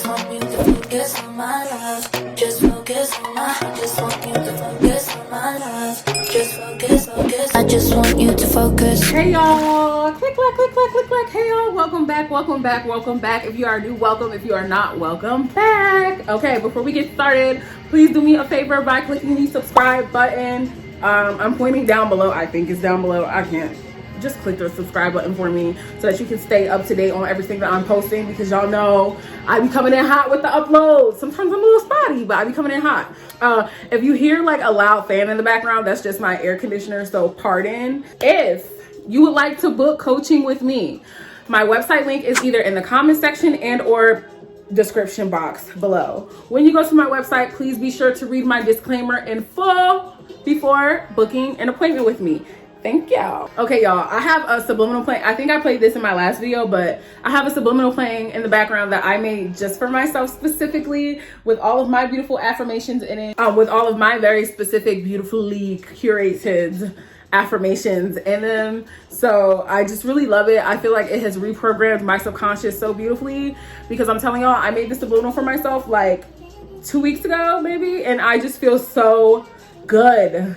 just want you to focus on my love. Just focus on my, I just want you to focus on my love. Just focus, I just want you to focus. Hey y'all, click, clack, click, clack, click, clack. Hey y'all, welcome back. If you are new, welcome. If you are not, welcome back. Okay, before we get started, please do me a favor by clicking the subscribe button. I'm pointing down below. I think it's down below. I can't. Just click the subscribe button for me so that you can stay up to date on everything that I'm posting, because y'all know I be coming in hot with the uploads. Sometimes I'm a little spotty, but I be coming in hot. If you hear like a loud fan in the background, that's just my air conditioner, so pardon. If you would like to book coaching with me, my website link is either in the comment section and or description box below. When you go to my website, please be sure to read my disclaimer in full before booking an appointment with me. Thank y'all. Okay, y'all, I have a subliminal playing. I think I played this in my last video, but I have a subliminal playing in the background that I made just for myself specifically, with all of my beautiful affirmations in it, with all of my very specific, beautifully curated affirmations in them. So I just really love it. I feel like it has reprogrammed my subconscious so beautifully, because I'm telling y'all, I made this subliminal for myself like 2 weeks ago maybe, and I just feel so good.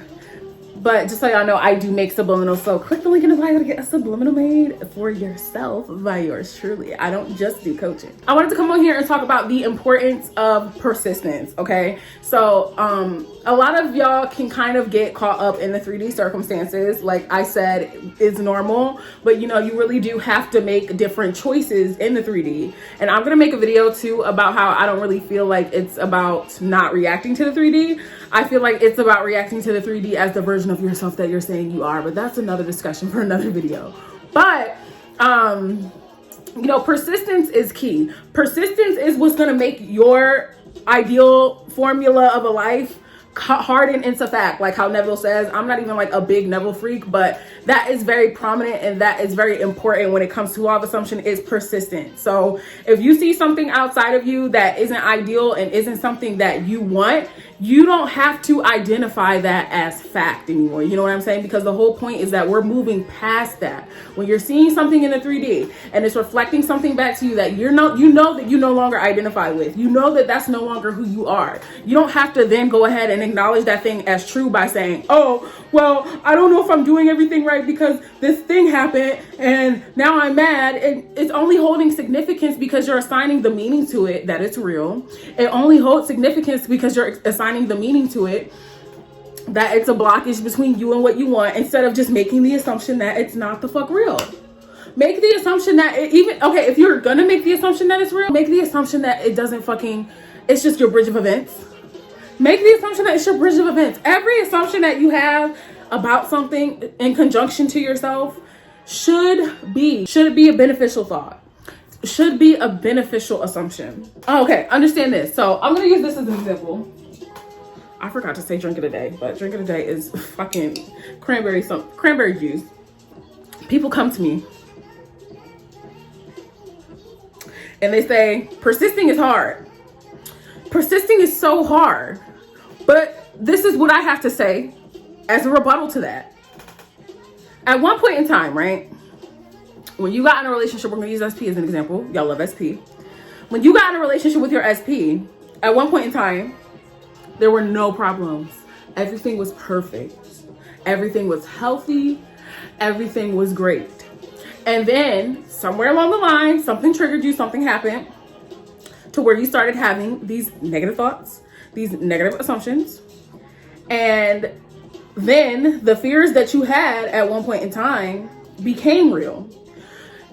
But just so y'all know, I do make subliminals, so click the link in the bio to get a subliminal made for yourself by yours truly. I don't just do coaching. I wanted to come on here and talk about the importance of persistence, okay? So a lot of y'all can kind of get caught up in the 3D circumstances, like I said, is normal, but you know, you really do have to make different choices in the 3D. And I'm gonna make a video too about how I don't really feel like it's about not reacting to the 3D. I feel like it's about reacting to the 3D as the version of yourself that you're saying you are, but that's another discussion for another video. But you know, persistence is key. Persistence is what's gonna make your ideal formula of a life harden into fact. Like how Neville says, I'm not even like a big Neville freak, but that is very prominent and that is very important when it comes to law of assumption, is persistent. So if you see something outside of you that isn't ideal and isn't something that you want, you don't have to identify that as fact anymore. You know what I'm saying? Because the whole point is that we're moving past that. When you're seeing something in the 3D and it's reflecting something back to you that you know that you no longer identify with, you know that that's no longer who you are. You don't have to then go ahead and acknowledge that thing as true by saying, oh, well, I don't know if I'm doing everything right because this thing happened and now I'm mad. And it's only holding significance because you're assigning the meaning to it that it's real. It only holds significance because you're assigning the meaning to it that it's a blockage between you and what you want, instead of just making the assumption that it's not the fuck real. Make the assumption that if you're gonna make the assumption that it's real, make the assumption that it doesn't fucking, it's just your bridge of events. Make the assumption that it's your bridge of events. Every assumption that you have about something in conjunction to yourself should be a beneficial thought. Should be a beneficial assumption. Okay, understand this. So I'm gonna use this as an example. I forgot to say drink of the day, but drink of the day is fucking cranberry juice. People come to me and they say, persisting is hard. Persisting is so hard. But this is what I have to say as a rebuttal to that. At one point in time, right? When you got in a relationship, we're gonna use SP as an example. Y'all love SP. When you got in a relationship with your SP, at one point in time, there were no problems. Everything was perfect. Everything was healthy. Everything was great. And then somewhere along the line, something triggered you, something happened to where you started having these negative thoughts, these negative assumptions. And then the fears that you had at one point in time became real.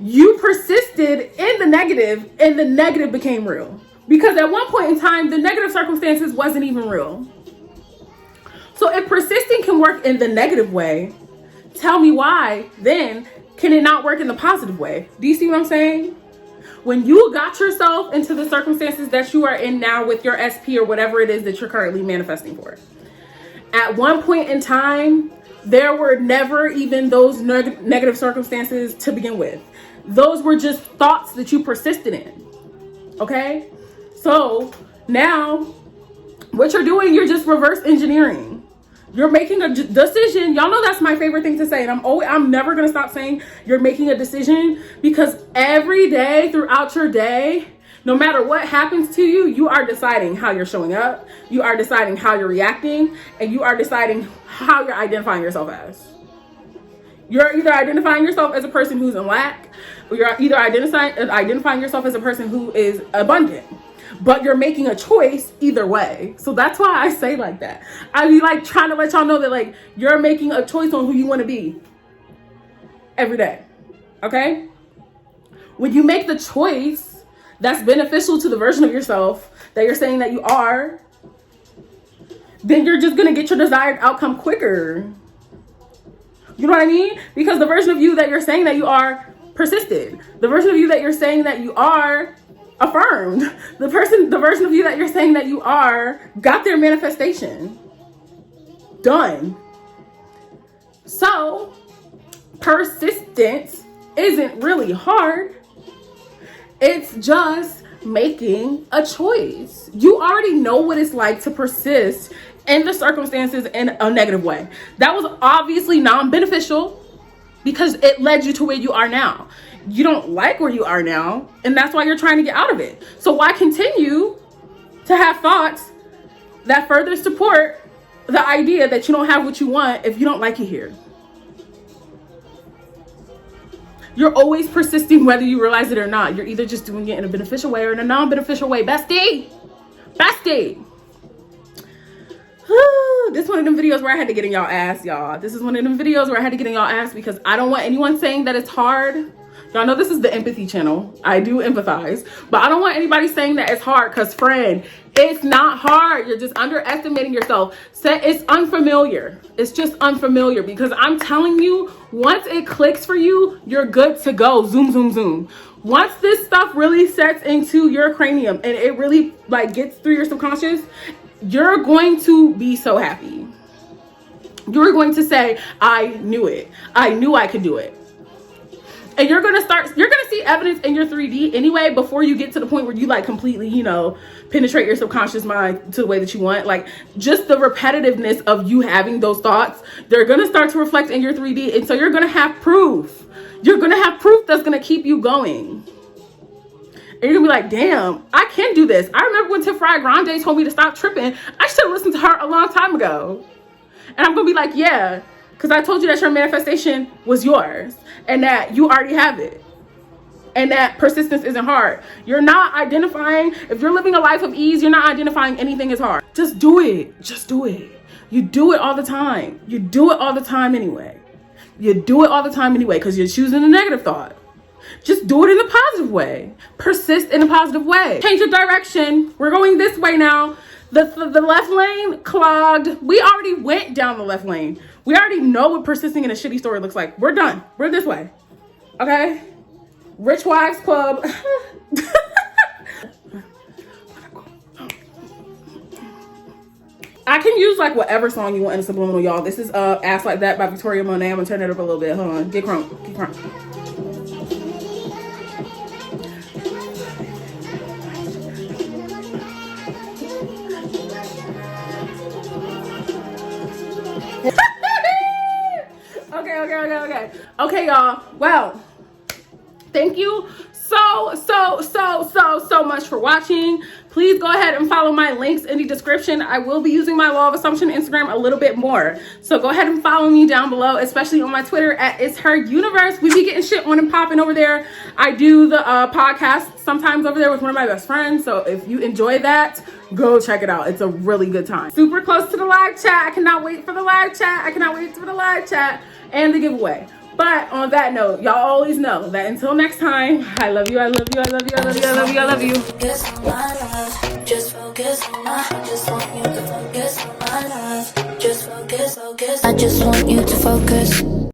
You persisted in the negative and the negative became real. Because at one point in time, the negative circumstances wasn't even real. So if persisting can work in the negative way, tell me why then can it not work in the positive way? Do you see what I'm saying? When you got yourself into the circumstances that you are in now with your SP or whatever it is that you're currently manifesting for, at one point in time, there were never even those negative circumstances to begin with. Those were just thoughts that you persisted in, okay? So now what you're doing, you're just reverse engineering. You're making a decision. Y'all know that's my favorite thing to say. And I'm never going to stop saying you're making a decision, because every day throughout your day, No matter what happens to you, you are deciding how you're showing up, you are deciding how you're reacting, and you are deciding how you're identifying yourself as. You're either identifying yourself as a person who's in lack, or you're either identifying yourself as a person who is abundant. But you're making a choice either way. So that's why I say like that. I be like trying to let y'all know that like you're making a choice on who you want to be every day. Okay? When you make the choice that's beneficial to the version of yourself that you're saying that you are, then you're just going to get your desired outcome quicker. You know what I mean? Because the version of you that you're saying that you are persisted. The version of you that you're saying that you are affirmed. The version of you that you're saying that you are got their manifestation done. So persistence isn't really hard. It's just making a choice. You already know what it's like to persist in the circumstances in a negative way. That was obviously non-beneficial because it led you to where you are now. You don't like where you are now, and that's why you're trying to get out of it. So why continue to have thoughts that further support the idea that you don't have what you want if you don't like it here? You're always persisting whether you realize it or not. You're either just doing it in a beneficial way or in a non-beneficial way. Bestie! Bestie! This is one of them videos where I had to get in y'all ass, y'all. This is one of them videos where I had to get in y'all ass because I don't want anyone saying that it's hard. Y'all know this is the empathy channel. I do empathize. But I don't want anybody saying that it's hard because, friend, it's not hard. You're just underestimating yourself. It's unfamiliar. It's just unfamiliar because I'm telling you, once it clicks for you, you're good to go. Zoom, zoom, zoom. Once this stuff really sets into your cranium and it really like gets through your subconscious, you're going to be so happy. You're going to say, I knew it. I knew I could do it. And you're going to see evidence in your 3D anyway before you get to the point where you like completely, penetrate your subconscious mind to the way that you want. Like just the repetitiveness of you having those thoughts, they're going to start to reflect in your 3D. And so you're going to have proof. You're going to have proof that's going to keep you going. And you're going to be like, damn, I can do this. I remember when TiffriahGrande told me to stop tripping. I should have listened to her a long time ago. And I'm going to be like, yeah, because I told you that your manifestation was yours and that you already have it and that persistence isn't hard. You're not identifying, if you're living a life of ease, you're not identifying anything as hard. Just do it. Just do it. You do it all the time. You do it all the time anyway. You do it all the time anyway because you're choosing a negative thought. Just do it in a positive way. Persist in a positive way. Change your direction. We're going this way now. The left lane clogged. We already went down the left lane. We already know what persisting in a shitty story looks like. We're done. We're this way. Okay? Rich Wives Club. I can use like whatever song you want in a subliminal, y'all. This is Ass Like That by Victoria Monet. I'm gonna turn it up a little bit. Hold on. Get crunk. Get crunk. Okay, y'all. Well, thank you so much for watching. Please go ahead and follow my links in the description. I will be using my Law of Assumption Instagram a little bit more. So go ahead and follow me down below, especially on my Twitter at It's Her Universe. We be getting shit on and popping over there. I do the podcast sometimes over there with one of my best friends. So if you enjoy that, go check it out. It's a really good time. Super close to the live chat. I cannot wait for the live chat. I cannot wait for the live chat and the giveaway. But on that note, y'all always know that until next time, I love you, I love you, I love you, I love you, I love you, I love you. Focus on my love. Just focus on my. I just want you to focus on my love. Just focus. I just want you to focus.